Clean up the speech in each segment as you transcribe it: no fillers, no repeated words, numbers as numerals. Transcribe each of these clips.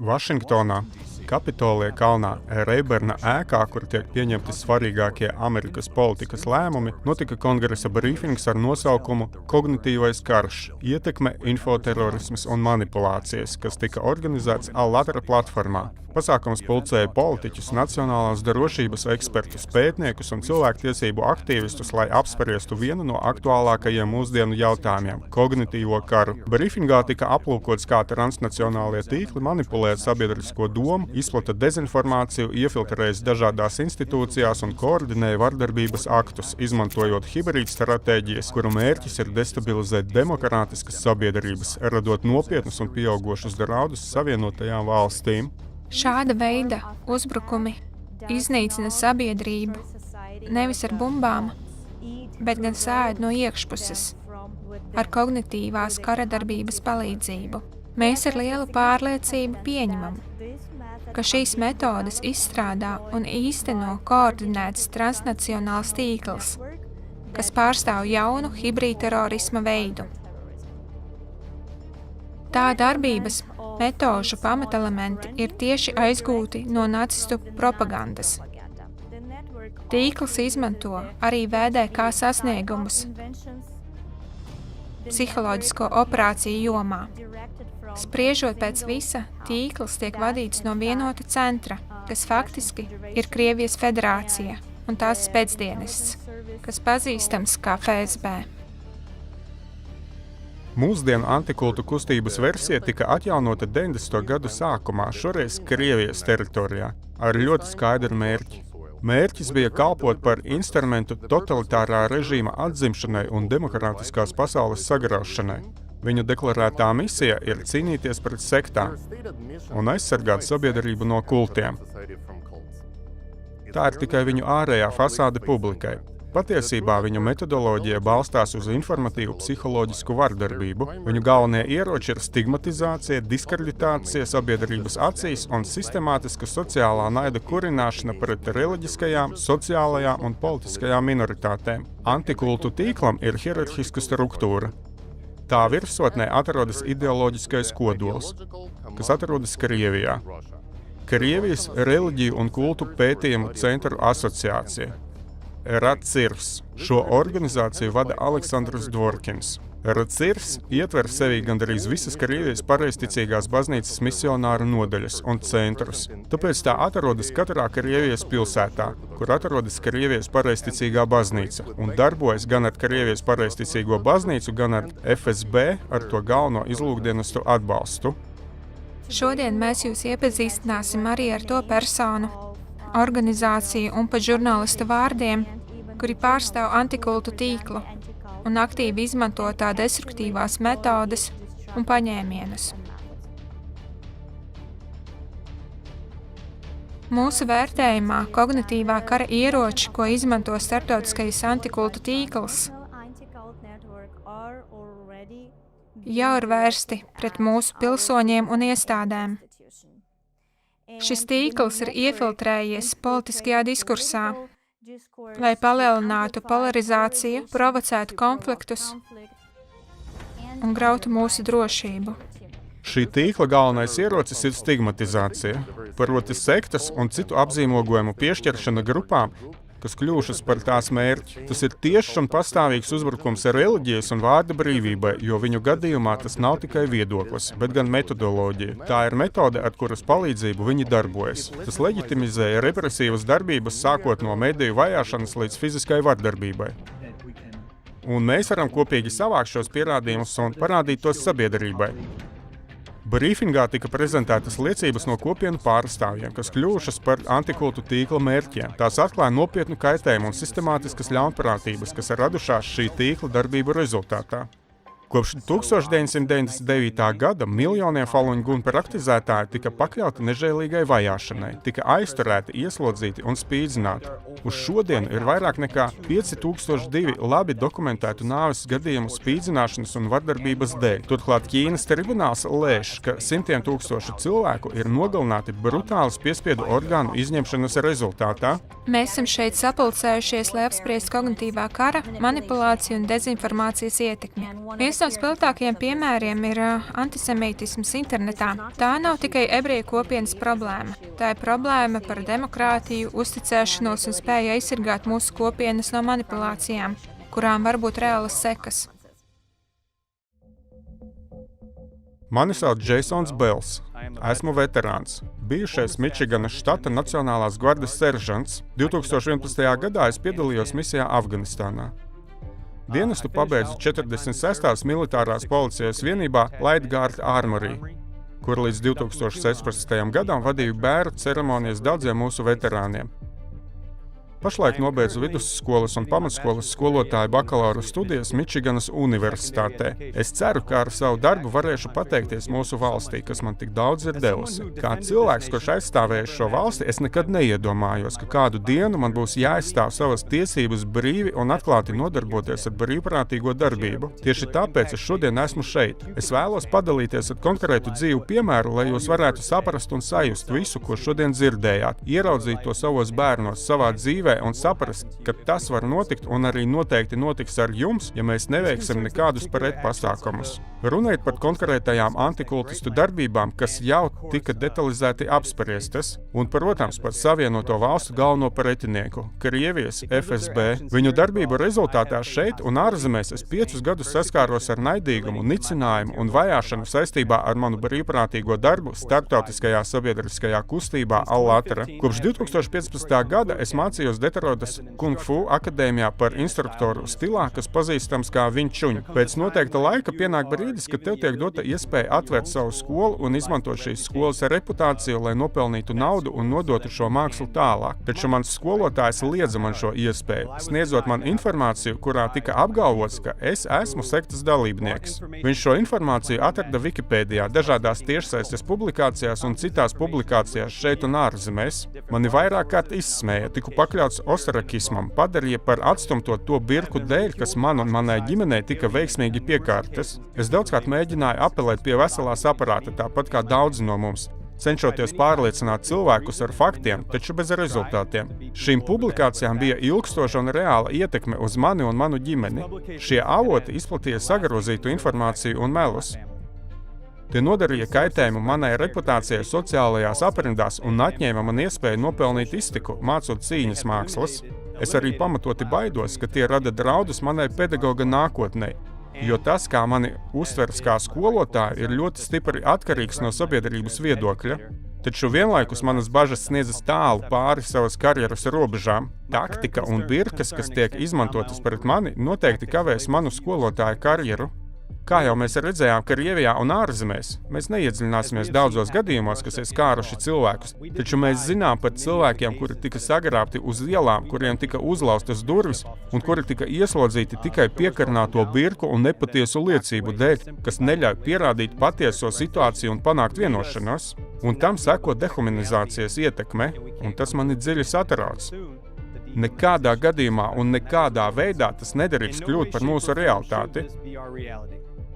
Vašingtonā, Kapitolija kalnā, Reiberna ēkā, kur tiek pieņemti svarīgākie Amerikas politikas lēmumi, notika kongresa brīfings ar nosaukumu Kognitīvais karš – ietekme, infoterorisms un manipulācijas, kas tika organizēts ALLATRA platformā. Pasākums pulcēja politiķus, nacionālās drošības ekspertus, pētniekus un cilvēktiesību aktīvistus, lai apspriestu vienu no aktuālākajiem mūsdienu jautājumiem – kognitīvo karu. Brīfingā tika aplūkots, kā transnacionālie tīkli manipulē sabiedrisko domu, izplata dezinformāciju, iefiltrējas dažādās institūcijās un koordinēja vardarbības aktus, izmantojot hibrīd stratēģijas, kuru mērķis ir destabilizēt demokrātiskas sabiedrības, radot nopietnus un pieaugošus draudus Savienotajām valstīm. Šāda veida uzbrukumi iznīcina sabiedrību nevis ar bumbām, bet gan sēd no iekšpuses ar kognitīvās kara darbības palīdzību. Mēs ar lielu pārliecību pieņemam, ka šīs metodes izstrādā un īsteno koordinēts transnacionāls tīkls, kas pārstāv jaunu hibrīdterorisma veidu. Tā darbības metožu pamatelementi ir tieši aizgūti no nacistu propagandas. Tīkls izmanto arī VDK sasniegumus psiholoģisko operāciju jomā. Spriežot pēc visa, tīkls tiek vadīts no vienota centra, kas faktiski ir Krievijas federācija un tās spēcdienests, kas pazīstams kā FSB. Mūsdienu antikultu kustības versija tika atjaunota 90. gadu sākumā, šoreiz Krievijas teritorijā, ar ļoti skaidru mērķi. Mērķis bija kalpot par instrumentu totalitārā režīma atzimšanai un demokrātiskās pasaules sagraušanai. Viņu deklarētā misija ir cīnīties pret sektām un aizsargāt sabiedrību no kultiem. Tā ir tikai viņu ārējā fasāde publikai. Patiesībā viņu metodoloģija balstās uz informatīvu psiholoģisku vardarbību. Viņu galvenie ieroči ir stigmatizācija, diskreditācija sabiedrības acīs un sistemātiska sociālā naida kurināšana pret reliģiskajām, sociālajām un politiskajām minoritātēm. Antikultu tīklam ir hierarhiska struktūra. Tā virsotnē atrodas ideoloģiskais kodols, kas atrodas Krievijā. Krievijas reliģiju un kultu pētījumu centru asociācija. RACIRS. Šo organizāciju vada Aleksandrs Dvorkins. RACIRS ietver sevī gandrīz visas Krievijas pareizticīgās baznīcas misionāru nodaļas un centrus. Tāpēc tā atrodas katrā Krievijas pilsētā, kur atrodas Krievijas pareizticīgā baznīca, un darbojas gan ar Krievijas pareizticīgo baznīcu, gan ar FSB ar to galveno izlūkdienestu atbalstu. Šodien mēs jūs iepazīstināsim arī ar to personu, organizāciju un pat žurnālista vārdiem, kuri pārstāv antikultu tīklu un aktīvi izmanto tā destruktīvās metodes un paņēmienus. Mūsu vērtējumā kognitīvā kara ieroči, ko izmanto starptautiskais antikultu tīkls, jau ir vērsti pret mūsu pilsoņiem un iestādēm. Šis tīkls ir iefiltrējies politiskajā diskursā, lai palielinātu polarizāciju, provocētu konfliktus un grautu mūsu drošību. Šī tīkla galvenais ierocis ir stigmatizācija, proti sektas un citu apzīmogojumu piešķiršana grupām, kas kļūšas par tās mērķi. Tas ir tiešs un pastāvīgs uzbrukums reliģijas un vārda brīvībai, jo viņu gadījumā tas nav tikai viedoklis, bet gan metodoloģija. Tā ir metode, ar kuras palīdzību viņi darbojas. Tas leģitimizēja represīvas darbības sākot no mediju vajāšanas līdz fiziskai vardarbībai. Un mēs varam kopīgi savākt šos pierādījumus un parādīt tos sabiedrībai. Brīfingā tika prezentētas liecības no kopienu pārstāvjiem, kas kļuvušas par antikultu tīkla mērķiem. Tās atklāja nopietnu kaitējumu un sistemātiskas ļaunprātības, kas ir radušās šī tīkla darbību rezultātā. Kopš 1999. gada miljoniem Falun Gong praktizētāji tika pakļauti nežēlīgai vajāšanai, tika aizturēti, ieslodzīti un spīdzināti. Uz šodienu ir vairāk nekā 5002 labi dokumentētu nāves gadījumu spīdzināšanas un vardarbības dēļ. Turklāt Ķīnas tribunāls lēš, ka simtiem tūkstošu cilvēku ir nogalināti brutālas piespiedu orgānu izņemšanas rezultātā. Mēs esam šeit sapulcējušies, lai apspriestu kognitīvā kara, manipulāciju un dezinformācijas ietekmi. Viens Viens no spilgtākajiem piemēriem ir antisemītisms internetā. Tā nav tikai ebreju kopienas problēma. Tā ir problēma par demokrātiju, uzticēšanos un spēju aizsargāt mūsu kopienas no manipulācijām, kurām var būt reālas sekas. Mani sauc Jasons Bells. Esmu veterāns. Bijušais Mičiganas štata Nacionālās gvardes seržants. 2011. gadā es piedalījos misijā Afganistānā. Dienestu pabeidzu 46. militārās policijas vienībā Light Guard Armory, kur līdz 2016. gadam vadīju bēru ceremonijas daudziem mūsu veterāniem. Pašlaik nobeidzu vidusskolas un pamatskolas skolotāju bakalaura studijas Mičiganas universitātē. Es ceru, ka ar savu darbu varēšu pateikties mūsu valstī, kas man tik daudz ir devusi. Kā cilvēks, kurš aizstāvējis šo valsti, es nekad neiedomājos, ka kādu dienu man būs jāaizstāv savas tiesības brīvi un atklāti nodarboties ar brīvprātīgo darbību. Tieši tāpēc es šodien esmu šeit. Es vēlos padalīties ar konkrētu dzīvu piemēru, lai jūs varētu saprast un sajust visu, ko šodien dzirdējāt, ieraudzīt to savos bērnos, savā dzīvē, un saprast, ka tas var notikt un arī noteikti notiks ar jums, ja mēs neveiksim nekādus pretpasākumus. Runājot par konkrētajām antikultistu darbībām, kas jau tika detalizēti apspriestas, un, protams, par Savienoto valstu galveno pretinieku, Krievijas FSB. Viņu darbību rezultātā šeit un ārzemēs es 5 gadus saskāros ar naidīgumu, nicinājumu un vajāšanu saistībā ar manu brīvprātīgo darbu starptautiskajā sabiedriskajā kustībā Al-Atra. Kopš 2015. gada es mācījos Detroitas Kung Fu akadēmijā par instruktoru stilā, kas pazīstams kā Wing Chun. Pēc noteikta laika pienāk brīdis, kad tev tiek dota iespēja atvērt savu skolu un izmantot šīs skolas reputāciju, lai nopelnītu naudu un nodotu šo mākslu tālāk. Taču mans skolotājs liedza man šo iespēju, sniedzot man informāciju, kurā tika apgalvots, ka es esmu sektas dalībnieks. Viņš šo informāciju atrada Wikipēdijā, dažādās tiešsaistes publikācijās un citās publikācijās šeit un ārzemēs. Mani vairāk kārt izsmēja, tiku pakļauts ostracismam, padarīja par atstumto to birku dēļ, kas man un manai ģimenei tika veiksmīgi piekārtas. Es daudzkārt mēģināju apelēt pie veselā saprāta, tāpat kā daudzi no mums, cenšoties pārliecināt cilvēkus ar faktiem, taču bez rezultātiem. Šīm publikācijām bija ilgstoša un reāla ietekme uz mani un manu ģimeni. Šie avoti izplatīja sagrozītu informāciju un melus. Tie nodarīja kaitējumu manai reputācijai sociālajās aprindās un atņēma man iespēju nopelnīt iztiku, mācot cīņas mākslas. Es arī pamatoti baidos, ka tie rada draudus manai pedagoga nākotnei, jo tas, kā mani uztvers kā skolotāju, ir ļoti stipri atkarīgs no sabiedrības viedokļa. Taču vienlaikus manas bažas sniedzas tālu pāri savas karjeras robežām. Taktika un birkas, kas tiek izmantotas pret mani, noteikti kavēs manu skolotāju karjeru. Kā jau mēs redzējām Krievijā un ārzemēs, mēs neiedziļināsimies daudzos gadījumos, kas ir skāruši cilvēkus, taču mēs zinām par cilvēkiem, kuri tika sagrābti uz ielām, kuriem tika uzlauztas durvis un kuri tika ieslodzīti tikai piekarināto birku un nepatiesu liecību dēļ, kas neļauj pierādīt patieso situāciju un panākt vienošanos. Un tam seko dehumanizācijas ietekme, un tas mani dziļi satrauc. Nekādā gadījumā un nekādā veidā tas nedrīkst kļūt par mūsu realitāti.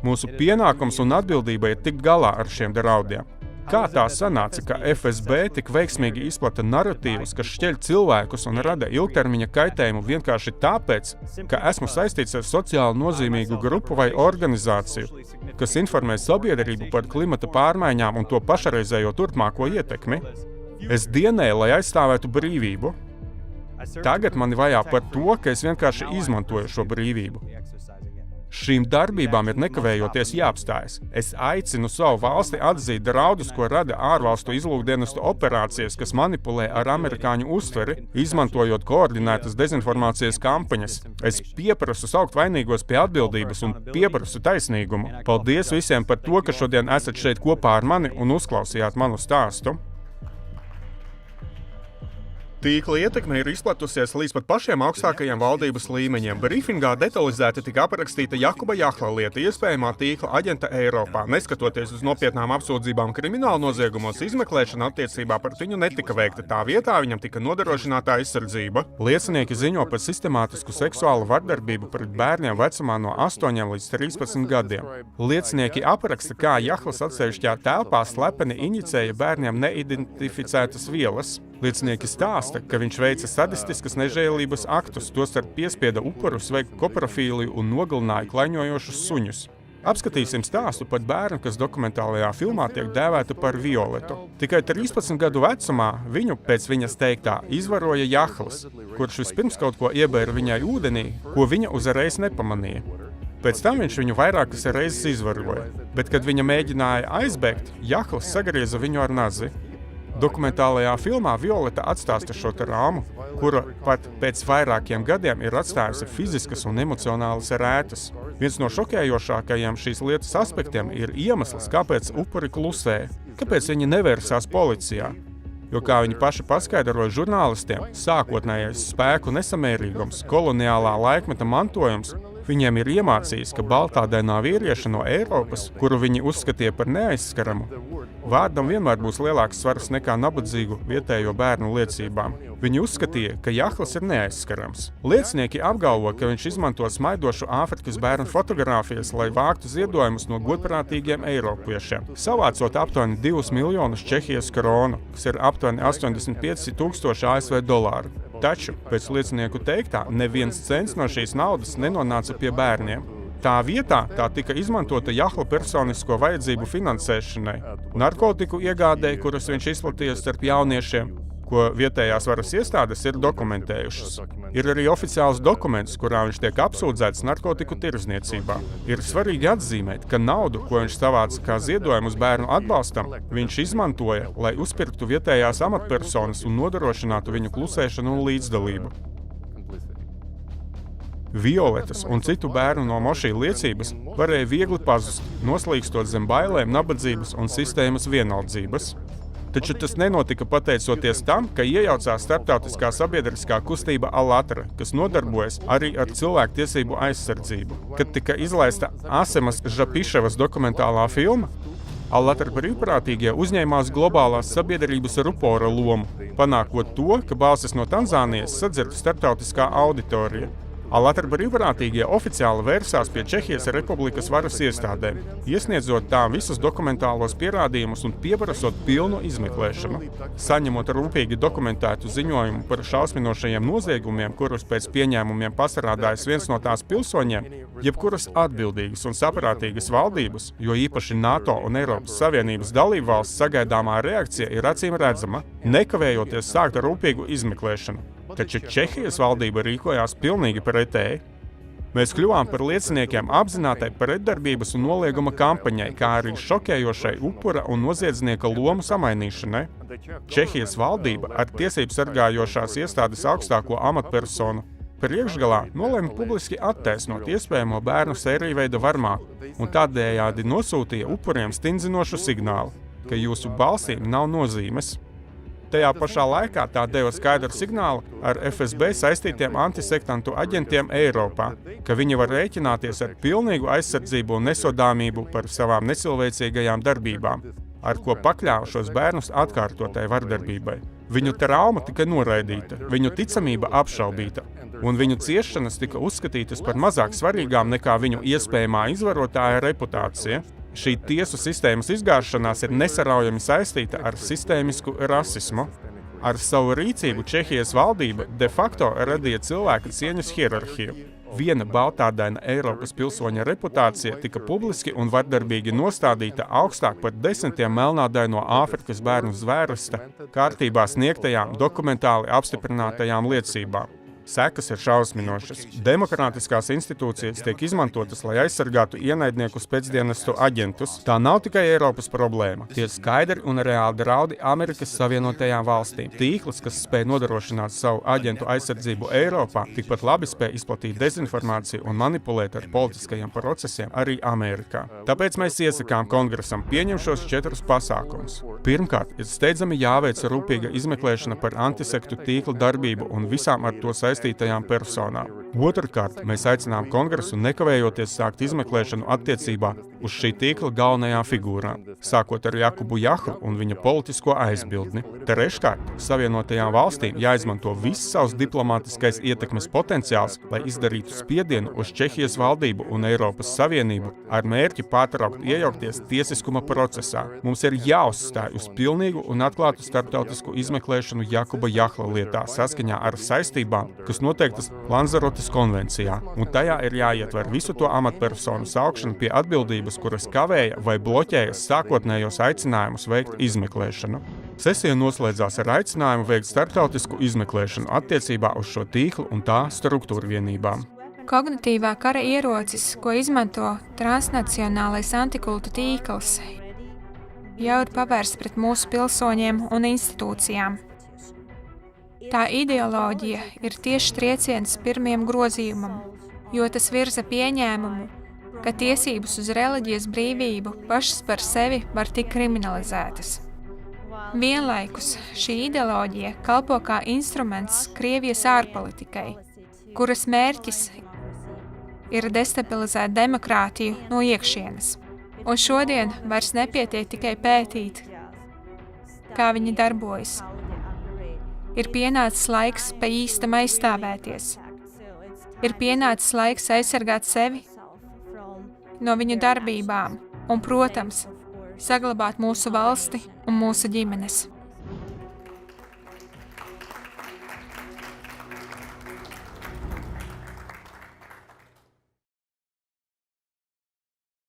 Mūsu pienākums un atbildība ir tikt galā ar šiem draudiem. Kā tā sanāca, ka FSB tik veiksmīgi izplata naratīvus, kas šķeļ cilvēkus un rada ilgtermiņa kaitējumu vienkārši tāpēc, ka esmu saistīts ar sociāli nozīmīgu grupu vai organizāciju, kas informē sabiedrību par klimata pārmaiņām un to pašreizējo turpmāko ietekmi? Es dienēju, lai aizstāvētu brīvību. Tagad mani vajā par to, ka es vienkārši izmantoju šo brīvību. Šīm darbībām ir nekavējoties jāapstājas. Es aicinu savu valsti atzīt draudus, ko rada ārvalstu izlūkdienestu operācijas, kas manipulē ar amerikāņu uztveri, izmantojot koordinētas dezinformācijas kampaņas. Es pieprasu saukt vainīgos pie atbildības un pieprasu taisnīgumu. Paldies visiem par to, ka šodien esat šeit kopā ar mani un uzklausījāt manu stāstu. Tīkla ietekme ir izplatusies līdz pat pašiem augstākajiem valdības līmeņiem. Brīfingā detalizēti tika aprakstīta Jakuba Jahla lieta, iespējamā tīkla aģenta Eiropā. Neskatoties uz nopietnām apsūdzībām krimināla noziegumos, izmeklēšana attiecībā par viņu netika veikta. Tā vietā viņam tika nodrošināta aizsardzība. Liecinieki ziņo par sistemātisku seksuālu vardarbību pret bērniem vecumā no 8 līdz 13 gadiem. Liecinieki apraksta, kā Jahls atsevišķā telpā slepeni iņicēja bērniem neidentificētas vielas. Liecinieki stāsta, ka viņš veica sadistiskas nežēlības aktus, tostarp piespieda upurus veikt koprofīliju un nogalināja klaiņojošus suņus. Apskatīsim stāstu par bērnu, kas dokumentālajā filmā tiek dēvēta par Violetu. Tikai 13 gadu vecumā viņu, pēc viņas teiktā, izvaroja Jahls, kurš vispirms kaut ko iebēra viņai ūdenī, ko viņa uzreiz nepamanīja. Pēc tam viņš viņu vairākas reizes izvaroja, bet, kad viņa mēģināja aizbēgt, Jahls sagrieza viņu ar nazi. Dokumentālajā filmā Violeta atstāsta šo traumu, kura pat pēc vairākiem gadiem ir atstājusi fiziskas un emocionālas rētas. Viens no šokējošākajiem šīs lietas aspektiem ir iemesls, kāpēc upuri klusē, kāpēc viņi nevērsās policijā. Jo, kā viņi paši paskaidroja žurnālistiem, sākotnējais spēku nesamērīgums, koloniālā laikmeta mantojums viņiem ir iemācījis, ka baltādainā vīrieša no Eiropas, kuru viņi uzskatīja par neaizskaramu, vārdam vienmēr būs lielāks svars nekā nabadzīgu vietējo bērnu liecībām. Viņi uzskatīja, ka Jahls ir neaizskarams. Liecinieki apgalvo, ka viņš izmanto smaidošu Āfrikas bērnu fotogrāfijas, lai vāktu ziedojumus no godprātīgiem eiropiešiem, savācot aptuveni 2 miljonus Čehijas kronu, kas ir aptuveni 85 000 ASV dolāru. Taču, pēc liecinieku teiktā, neviens cents no šīs naudas nenonāca pie bērniem. Tā vietā tā tika izmantota Jahla personisko vajadzību finansēšanai, narkotiku iegādēji, kuras viņš izplatīja starp jauniešiem, ko vietējās varas iestādes ir dokumentējušas. Ir arī oficiāls dokuments, kurā viņš tiek apsūdzēts narkotiku tirdzniecībā. Ir svarīgi atzīmēt, ka naudu, ko viņš savāca kā ziedojumus bērnu atbalstam, viņš izmantoja, lai uzpirktu vietējās amatpersonas un nodrošinātu viņu klusēšanu un līdzdalību. Violetas un citu bērnu no Mošī liecības varēja viegli pazust, noslīkstot zem bailēm, nabadzības un sistēmas vienaldzības. Taču tas nenotika pateicoties tam, ka iejaucās starptautiskā sabiedriskā kustība Allatra, kas nodarbojas arī ar cilvēku tiesību aizsardzību. Kad tika izlaista Asemas Žapiševas dokumentālā filma, Allatra brīvprātīgie uzņēmās globālās sabiedrības rupora lomu, panākot to, ka balsis no Tanzānijas sadzird starptautiskā auditorija. Allatra brīvprātīgie oficiāli vērsās pie Čehijas Republikas varas iestādēm, iesniedzot tām visus dokumentālos pierādījumus un pieprasot pilnu izmeklēšanu. Saņemot rūpīgi dokumentētu ziņojumu par šausminošajiem noziegumiem, kurus pēc pieņēmumiem pasarādājas viens no tās pilsoņiem, jebkuras atbildīgas un saprātīgas valdības, jo īpaši NATO un Eiropas Savienības dalībvalsts sagaidāmā reakcija ir acīm redzama, nekavējoties sākt rūpīgu izmeklēšanu. Taču Čehijas valdība rīkojās pilnīgi pretēji. Mēs kļuvām par lieciniekiem apzinātai pretdarbības un nolieguma kampaņai, kā arī šokējošai upura un noziedznieka lomu samainīšanai. Čehijas valdība ar tiesību sargājošās iestādes augstāko amatpersonu priekšgalā nolēma publiski attaisnot iespējamo bērnu sērijveida varmāku un tādējādi nosūtīja upuriem stingzinošu signālu, ka jūsu balsīm nav nozīmes. Tajā pašā laikā tā deva skaidru signālu ar FSB saistītiem antisektantu aģentiem Eiropā, ka viņi var rēķināties ar pilnīgu aizsardzību un nesodāmību par savām necilvēcīgajām darbībām, ar ko pakļāva šos bērnus atkārtotai vardarbībai. Viņu trauma tika noraidīta, viņu ticamība apšaubīta, un viņu ciešanas tika uzskatītas par mazāk svarīgām nekā viņu iespējamā izvarotāja reputācija. Šī tiesu sistēmas izgāšanās ir nesaraujami saistīta ar sistēmisku rasismu. Ar savu rīcību Čehijas valdība de facto radīja cilvēka cieņas hierarhiju. Viena baltādaina Eiropas pilsoņa reputācija tika publiski un vardarbīgi nostādīta augstāk par 10 melnādaino Āfrikas bērnu zvērsta kārtībā sniegtajām dokumentāli apstiprinātajām liecībām. Sekas ir šausminošas. Demokrātiskās institūcijas tiek izmantotas, lai aizsargātu ienaidnieku spēcdienestu aģentus. Tā nav tikai Eiropas problēma. Tie skaidri un reāli draudi Amerikas Savienotajām valstīm. Tīkls, kas spēj nodrošināt savu aģentu aizsardzību Eiropā, tikpat labi spēj izplatīt dezinformāciju un manipulēt ar politiskajiem procesiem arī Amerikā. Tāpēc mēs iesakām Kongresam pieņemt šos 4 pasākumus. Pirmkārt, ir steidzami jāveic rūpīga izmeklēšana par antisektu tīkla darbību un visām ar to saistītajām personām. Otrkārt, mēs aicinām Kongresu nekavējoties sākt izmeklēšanu attiecībā uz šī tīkla galvenajām figūrām, sākot ar Jakubu Jahlu un viņa politisko aizbildni. Treškārt, Savienotajām valstīm jāizmanto viss savs diplomātiskais ietekmes potenciāls, lai izdarītu spiedienu uz Čehijas valdību un Eiropas Savienību ar mērķi pārtraukt iejaukties tiesiskuma procesā. Mums ir jāuzstāj uz pilnīgu un atklātu starptautisku izmeklēšanu Jakuba Jahla lietā saskaņā ar saistībām, kas noteiktas Lanzarotes konvencijā, un tajā ir jāietver visu to amatpersonu saukšanu pie atbildības, kuras kavēja vai bloķēja sākotnējos aicinājumus veikt izmeklēšanu. Sesija noslēdzās ar aicinājumu veikt starptautisku izmeklēšanu attiecībā uz šo tīklu un tā struktūru vienībām. Kognitīvā kara ierocis, ko izmanto transnacionālais antikultu tīkls, jau ir pavērsts pret mūsu pilsoņiem un institūcijām. Tā ideoloģija ir tieši trieciens pirmajam grozījumam, jo tas virza pieņēmumu, ka tiesības uz reliģijas brīvību pašas par sevi var tikt kriminalizētas. Vienlaikus šī ideoloģija kalpo kā instruments Krievijas ārpolitikai, kuras mērķis ir destabilizēt demokrātiju no iekšienes. Un šodien vairs nepietiek tikai pētīt, kā viņi darbojas. Ir pienācis laiks pa īstam aizstāvēties. Ir pienācis laiks aizsargāt sevi no viņu darbībām un, protams, saglabāt mūsu valsti un mūsu ģimenes.